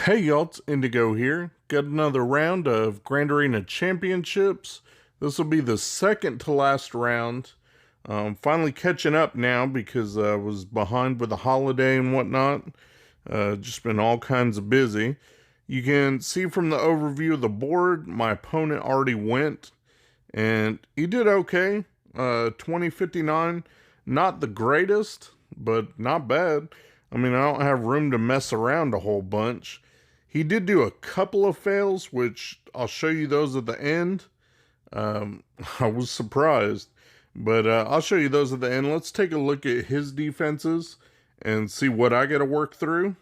Hey y'all, it's Indigo here. Got another round of Grand Arena Championships. This will be the second to last round. Finally catching up now because I was behind with the holiday and whatnot. Just been all kinds of busy. You can see from the overview of the board, my opponent already went, and he did okay. 2059, not the greatest, but not bad. I mean, I don't have room to mess around a whole bunch. He did do a couple of fails, which I'll show you those at the end. I was surprised, but I'll show you those at the end. Let's take a look at his defenses and see what I got to work through.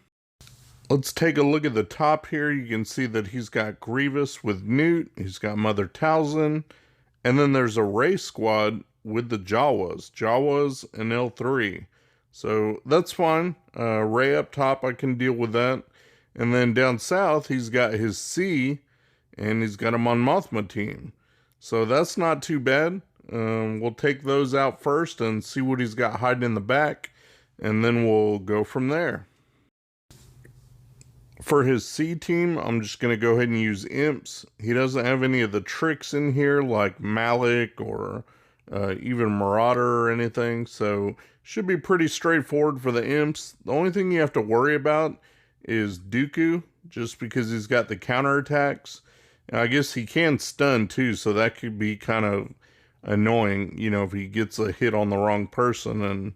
Let's take a look at the top here. You can see that he's got Grievous with Newt. He's got Mother Talzin. And then there's a Ray squad with the Jawas and L3. So that's fine. Ray up top, I can deal with that. And then down south, he's got his C, and he's got a Mon Mothma team. So that's not too bad. We'll take those out first and see what he's got hiding in the back, and then we'll go from there. For his C team, I'm just going to go ahead and use Imps. He doesn't have any of the tricks in here like Malik or even Marauder or anything, so should be pretty straightforward for the Imps. The only thing you have to worry about is Dooku, just because he's got the counterattacks. I guess he can stun too, so that could be kind of annoying, you know, if he gets a hit on the wrong person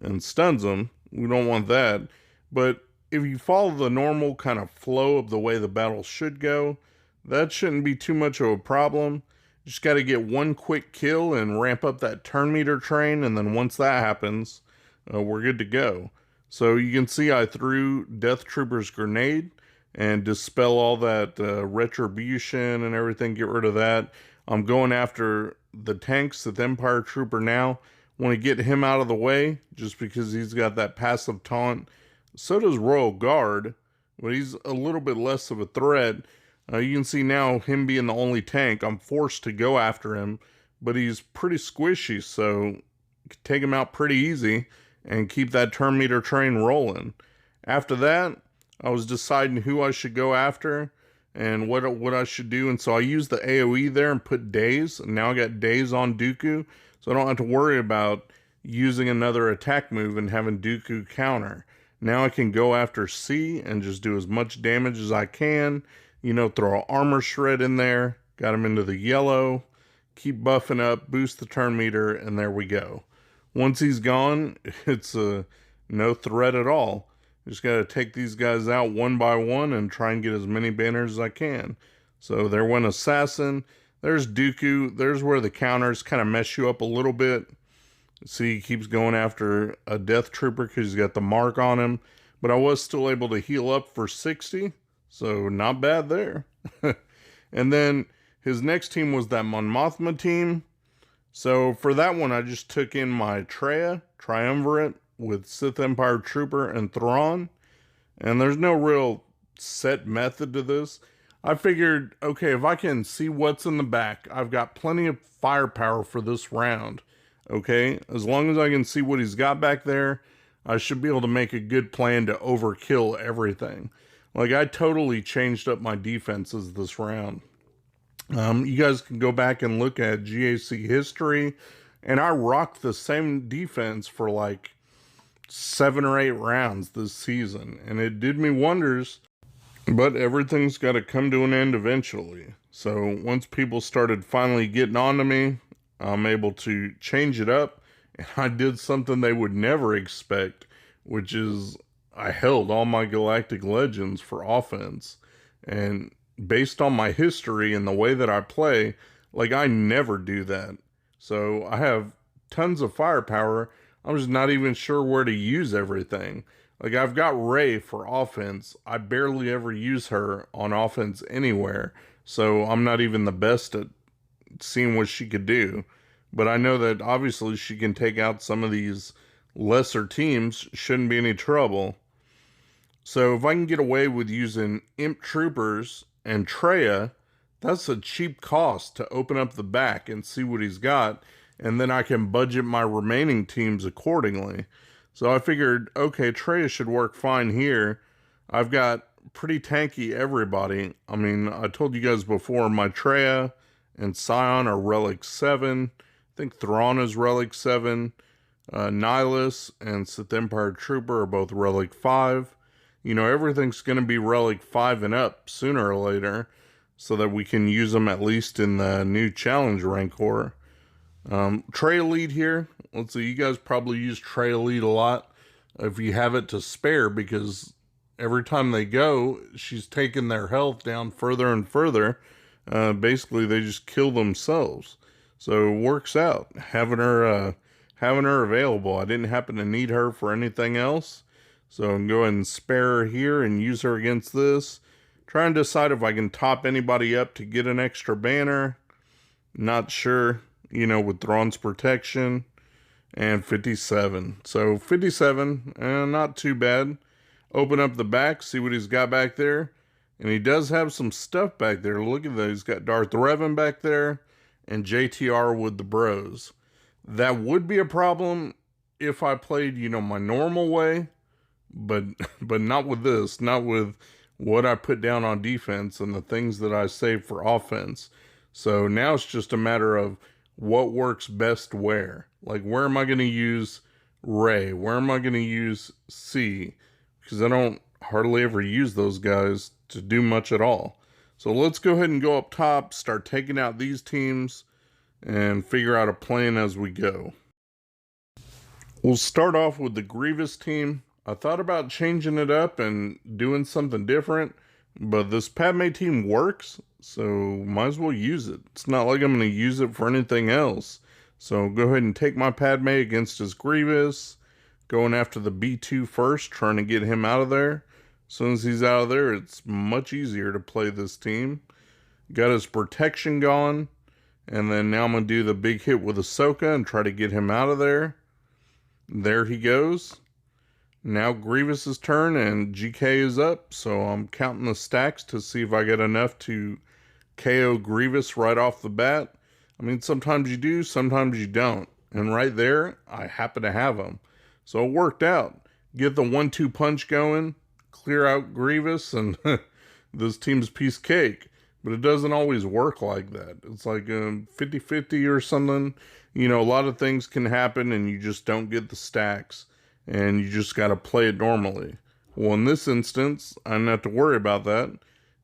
and stuns them. We don't want that. But if you follow the normal kind of flow of the way the battle should go, that shouldn't be too much of a problem. Just got to get one quick kill and ramp up that turn meter train, and then once that happens, we're good to go. So you can see I threw Death Trooper's grenade and dispel all that retribution and everything, get rid of that. I'm going after the tanks, the Empire Trooper now. Want to get him out of the way just because he's got that passive taunt. So does Royal Guard, but he's a little bit less of a threat. You can see now him being the only tank, I'm forced to go after him, but he's pretty squishy, so you can take him out pretty easy and keep that turn meter train rolling. After that, I was deciding who I should go after and what I should do, and so I used the AoE there and put Daze, and now I got Daze on Dooku, so I don't have to worry about using another attack move and having Dooku counter. Now I can go after C and just do as much damage as I can, you know, throw an armor shred in there, got him into the yellow, keep buffing up, boost the turn meter, and there we go. Once he's gone, it's no threat at all. Just got to take these guys out one by one and try and get as many banners as I can. So there went Assassin. There's Dooku. There's where the counters kind of mess you up a little bit. See, he keeps going after a Death Trooper because he's got the mark on him. But I was still able to heal up for 60. So not bad there. And then his next team was that Mon Mothma team. So for that one, I just took in my Triumvirate with Sith Empire Trooper and Thrawn. And there's no real set method to this. I figured, okay, if I can see what's in the back, I've got plenty of firepower for this round. Okay, as long as I can see what he's got back there, I should be able to make a good plan to overkill everything. Like, I totally changed up my defenses this round. You guys can go back and look at GAC history, and I rocked the same defense for like 7 or 8 rounds this season, and it did me wonders, but everything's got to come to an end eventually. So once people started finally getting on to me, I'm able to change it up, and I did something they would never expect, which is I held all my Galactic Legends for offense, and based on my history and the way that I play, like, I never do that. So I have tons of firepower. I'm just not even sure where to use everything. Like, I've got Rey for offense. I barely ever use her on offense anywhere. So I'm not even the best at seeing what she could do. But I know that obviously she can take out some of these lesser teams. Shouldn't be any trouble. So if I can get away with using Imp Troopers and Traya, that's a cheap cost to open up the back and see what he's got, and then I can budget my remaining teams accordingly. So I figured, okay, Traya should work fine here. I've got pretty tanky everybody. I mean, I told you guys before, Maitreya and Scion are Relic 7. I think Thrawn is Relic 7. Nihilus and Sith Empire Trooper are both Relic 5. You know, everything's going to be Relic 5 and up sooner or later, so that we can use them at least in the new Challenge Rancor. Trey Elite here. Let's see, you guys probably use Trey Elite a lot if you have it to spare, because every time they go, she's taking their health down further and further. Basically, they just kill themselves. So it works out having her available. I didn't happen to need her for anything else, so I'm going to go ahead and spare her here and use her against this. Try and decide if I can top anybody up to get an extra banner. Not sure, you know, with Thrawn's protection. And 57. So 57, not too bad. Open up the back, see what he's got back there. And he does have some stuff back there. Look at that. He's got Darth Revan back there and JTR with the bros. That would be a problem if I played, you know, my normal way. But not with this. Not with what I put down on defense and the things that I save for offense. So now it's just a matter of what works best where. Like, where am I going to use Rey? Where am I going to use C? Because I don't hardly ever use those guys to do much at all. So let's go ahead and go up top, start taking out these teams, and figure out a plan as we go. We'll start off with the Grievous team. I thought about changing it up and doing something different, but this Padme team works, so might as well use it. It's not like I'm going to use it for anything else. So go ahead and take my Padme against his Grievous. Going after the B2 first, trying to get him out of there. As soon as he's out of there, it's much easier to play this team. Got his protection gone. And then now I'm going to do the big hit with Ahsoka and try to get him out of there. There he goes. Now Grievous' turn and GK is up. So I'm counting the stacks to see if I get enough to KO Grievous right off the bat. I mean, sometimes you do, sometimes you don't. And right there, I happen to have him. So it worked out. Get the 1-2 punch going, clear out Grievous, and this team's piece of cake. But it doesn't always work like that. It's like 50-50 or something. You know, a lot of things can happen and you just don't get the stacks. And you just got to play it normally. Well, in this instance, I didn't have to worry about that.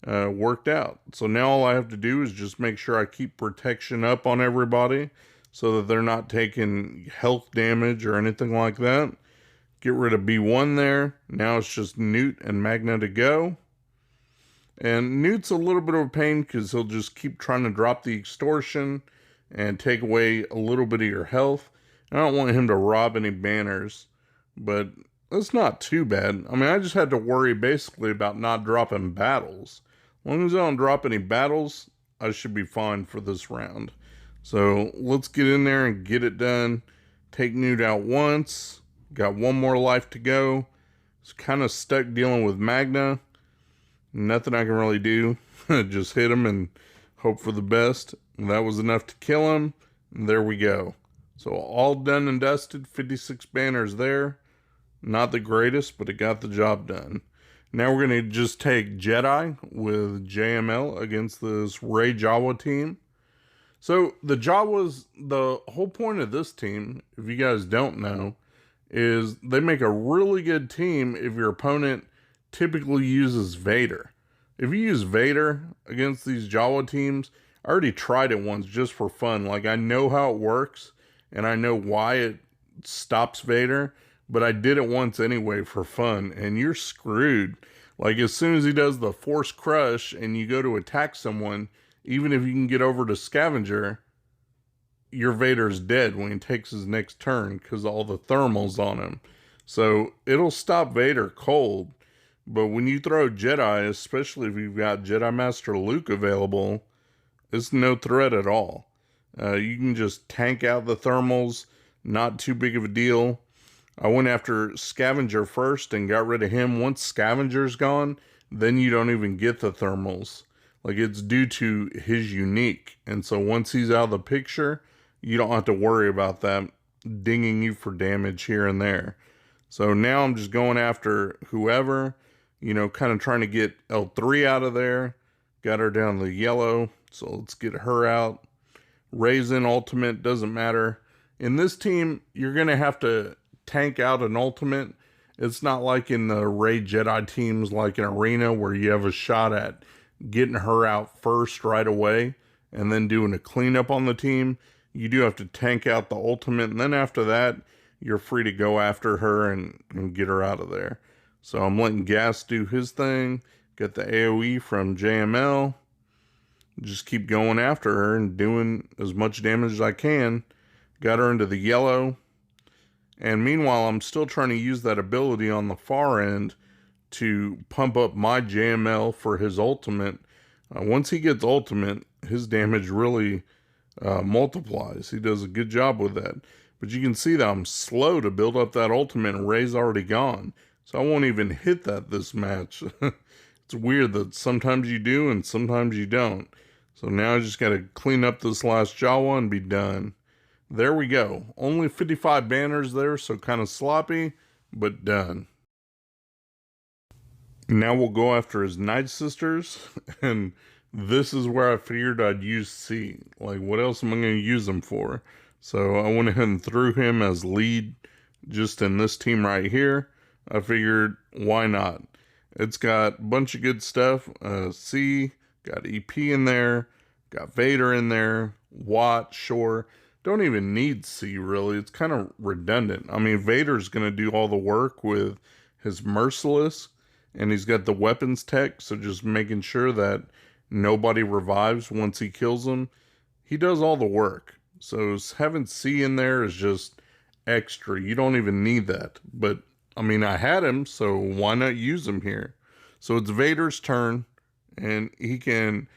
Worked out. So now all I have to do is just make sure I keep protection up on everybody so that they're not taking health damage or anything like that. Get rid of B1 there. Now it's just Newt and Magna to go. And Newt's a little bit of a pain because he'll just keep trying to drop the extortion and take away a little bit of your health. I don't want him to rob any banners, but it's not too bad. I mean, I just had to worry basically about not dropping battles. As long as I don't drop any battles, I should be fine for this round. So let's get in there and get it done. Take Newt out once. Got one more life to go. It's kind of stuck dealing with Magna. Nothing I can really do. Just hit him and hope for the best. And that was enough to kill him. And there we go. So all done and dusted. 56 banners there. Not the greatest, but it got the job done. Now we're going to just take Jedi with JML against this Rey Jawa team. So the Jawas, the whole point of this team, if you guys don't know, is they make a really good team if your opponent typically uses Vader. If you use Vader against these Jawa teams, I already tried it once just for fun. Like, I know how it works, and I know why it stops Vader. But I did it once anyway for fun, and you're screwed. Like, as soon as he does the Force Crush and you go to attack someone, even if you can get over to Scavenger, your Vader's dead when he takes his next turn because all the thermals on him. So it'll stop Vader cold. But when you throw Jedi, especially if you've got Jedi Master Luke available, it's no threat at all. You can just tank out the thermals, not too big of a deal. I went after Scavenger first and got rid of him. Once Scavenger's gone, then you don't even get the thermals. Like, it's due to his unique. And so once he's out of the picture, you don't have to worry about that dinging you for damage here and there. So now I'm just going after whoever. you know, kind of trying to get L3 out of there. Got her down to yellow, so let's get her out. Raise in ultimate, doesn't matter. In this team, you're going to have to tank out an ultimate. It's not like in the Ray Jedi teams like in Arena where you have a shot at getting her out first right away and then doing a cleanup on the team. You do have to tank out the ultimate, and then after that, you're free to go after her and get her out of there. So I'm letting Gas do his thing, get the AoE from JML, just keep going after her and doing as much damage as I can. Got her into the yellow. And meanwhile, I'm still trying to use that ability on the far end to pump up my JML for his ultimate. Once he gets ultimate, his damage really multiplies. He does a good job with that. But you can see that I'm slow to build up that ultimate, and Ray's already gone. So I won't even hit that this match. It's weird that sometimes you do and sometimes you don't. So now I just got to clean up this last Jawa and be done. There we go. Only 55 banners there, so kind of sloppy, but done. Now we'll go after his Night Sisters, and this is where I figured I'd use C. Like, what else am I going to use him for? So I went ahead and threw him as lead just in this team right here. I figured, why not? It's got a bunch of good stuff. C, got EP in there, got Vader in there, Watt, sure. Don't even need C, really. It's kind of redundant. I mean, Vader's going to do all the work with his Merciless, and he's got the weapons tech, so just making sure that nobody revives once he kills them. He does all the work. So having C in there is just extra. You don't even need that. But, I mean, I had him, so why not use him here? So it's Vader's turn, and he can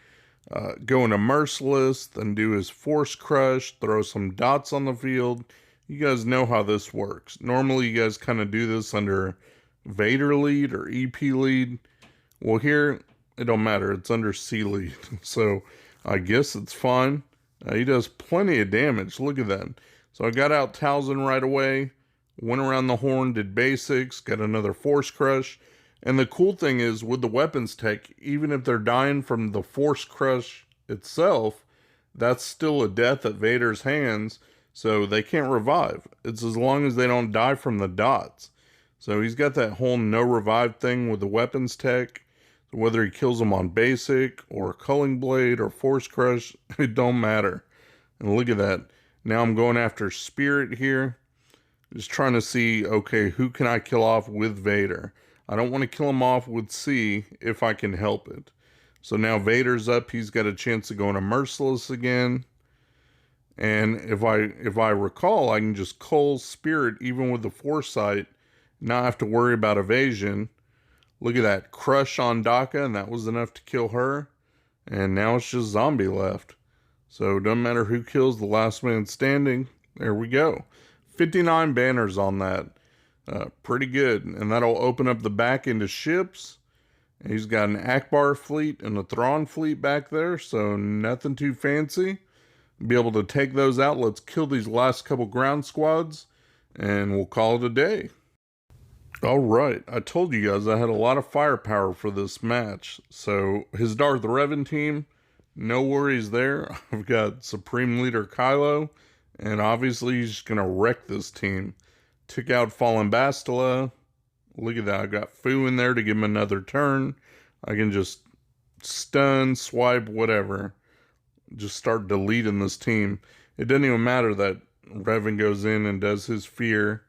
go into Merciless, then do his Force Crush, throw some dots on the field. You guys know how this works. Normally, you guys kind of do this under Vader lead or EP lead. Well, here, it don't matter. It's under C lead. So, I guess it's fine. He does plenty of damage. Look at that. So, I got out Talzin right away. Went around the horn, did basics, got another Force Crush. And the cool thing is, with the weapons tech, even if they're dying from the Force Crush itself, that's still a death at Vader's hands, so they can't revive. It's as long as they don't die from the dots. So he's got that whole no revive thing with the weapons tech. So whether he kills them on basic, or Culling Blade, or Force Crush, it don't matter. And look at that. Now I'm going after Spirit here. Just trying to see, okay, who can I kill off with Vader? I don't want to kill him off with C if I can help it. So now Vader's up. He's got a chance to go into Merciless again. And if I recall, I can just cull Spirit even with the Foresight, not have to worry about evasion. Look at that. Crush on Daka, and that was enough to kill her. And now it's just zombie left. So it doesn't matter who kills the last man standing. There we go. 59 banners on that. Pretty good. And that'll open up the back into ships. He's got an Akbar fleet and a Thrawn fleet back there, so nothing too fancy. Be able to take those out. Let's kill these last couple ground squads, and we'll call it a day. Alright, I told you guys I had a lot of firepower for this match. So, his Darth Revan team, no worries there. I've got Supreme Leader Kylo, and obviously he's just going to wreck this team. Took out Fallen Bastila. Look at that. I got Fu in there to give him another turn. I can just stun, swipe, whatever. Just start deleting this team. It doesn't even matter that Revan goes in and does his fear.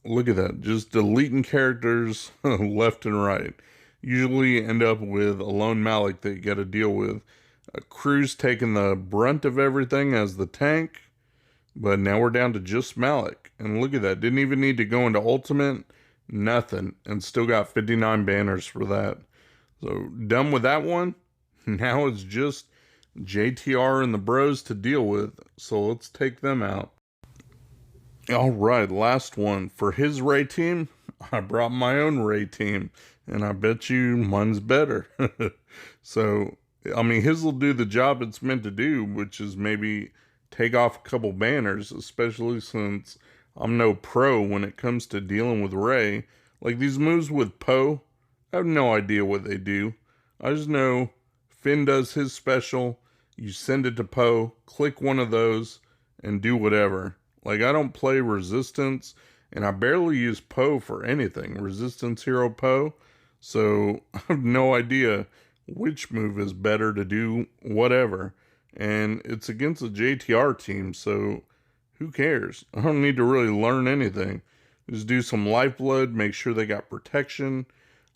Look at that. Just deleting characters left and right. Usually end up with a lone Malik that you got to deal with. Crew's taking the brunt of everything as the tank. But now we're down to just Malik. And look at that. Didn't even need to go into ultimate. Nothing. And still got 59 banners for that. So done with that one. Now it's just JTR and the bros to deal with. So let's take them out. Alright, last one. For his Ray team, I brought my own Ray team. And I bet you mine's better. So, I mean, his will do the job it's meant to do, which is maybe take off a couple banners, especially since I'm no pro when it comes to dealing with Ray. Like these moves with Poe, I have no idea what they do. I just know Finn does his special, you send it to Poe, click one of those, and do whatever. Like, I don't play Resistance, and I barely use Poe for anything. Resistance Hero Poe. So, I have no idea which move is better to do whatever. And it's against a JTR team, so who cares? I don't need to really learn anything. Just do some lifeblood, make sure they got protection.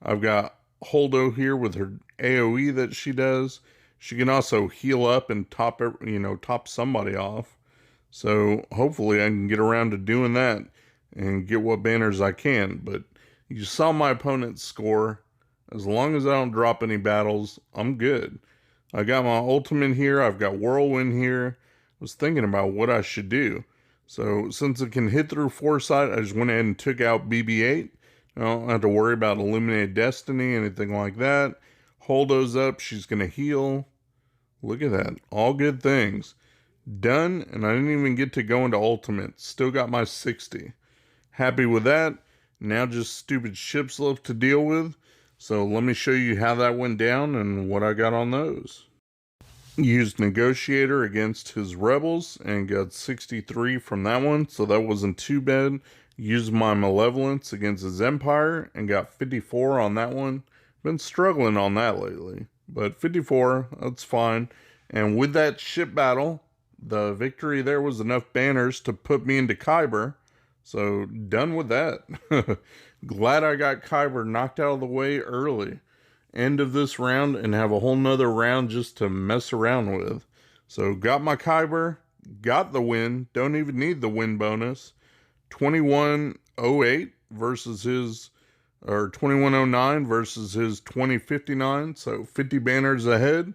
I've got Holdo here with her AoE that she does. She can also heal up and top somebody off. So hopefully I can get around to doing that and get what banners I can. But you saw my opponent's score. As long as I don't drop any battles, I'm good. I got my ultimate here. I've got Whirlwind here. I was thinking about what I should do. So since it can hit through Foresight, I just went ahead and took out BB-8. I don't have to worry about Illuminated Destiny, anything like that. Holdo's up. She's going to heal. Look at that. All good things. Done, and I didn't even get to go into Ultimate. Still got my 60. Happy with that. Now just stupid ships left to deal with. So let me show you how that went down and what I got on those. Used Negotiator against his Rebels and got 63 from that one, so that wasn't too bad. Used my Malevolence against his Empire and got 54 on that one. Been struggling on that lately, but 54, that's fine. And with that ship battle, the victory there was enough banners to put me into Kyber, so done with that. Glad I got Kyber knocked out of the way early. End of this round and have a whole nother round just to mess around with. So got my Kyber, got the win, don't even need the win bonus. 2108 versus his, or 2109 versus his 2059, so 50 banners ahead.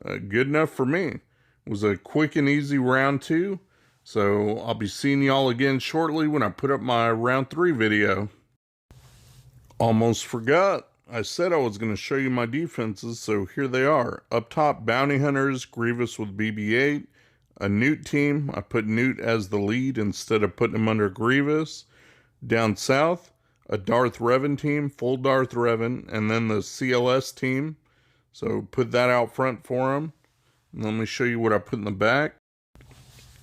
Good enough for me. It was a quick and easy round 2, so I'll be seeing y'all again shortly when I put up my round 3 video. Almost forgot. I said I was going to show you my defenses, so here they are. Up top, Bounty Hunters, Grievous with BB-8. A Newt team, I put Newt as the lead instead of putting him under Grievous. Down south, a Darth Revan team, full Darth Revan, and then the CLS team. So put that out front for him. And let me show you what I put in the back.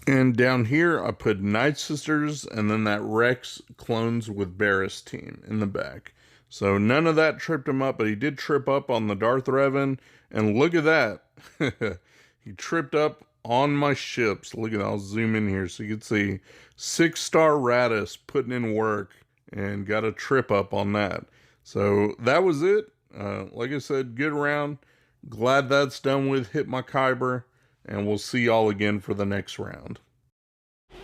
And down here, I put Night Sisters, and then that Rex clones with Barris team in the back. So none of that tripped him up, but he did trip up on the Darth Revan. And look at that. He tripped up on my ships. Look at that. I'll zoom in here so you can see 6-star Radis putting in work and got a trip up on that. So that was it. Like I said, good round. Glad that's done with. Hit my Kyber. And we'll see y'all again for the next round.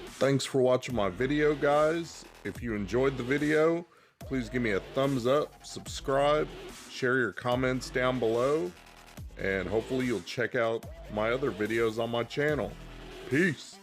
Thanks for watching my video, guys. If you enjoyed the video, please give me a thumbs up, subscribe, share your comments down below, and hopefully you'll check out my other videos on my channel. Peace!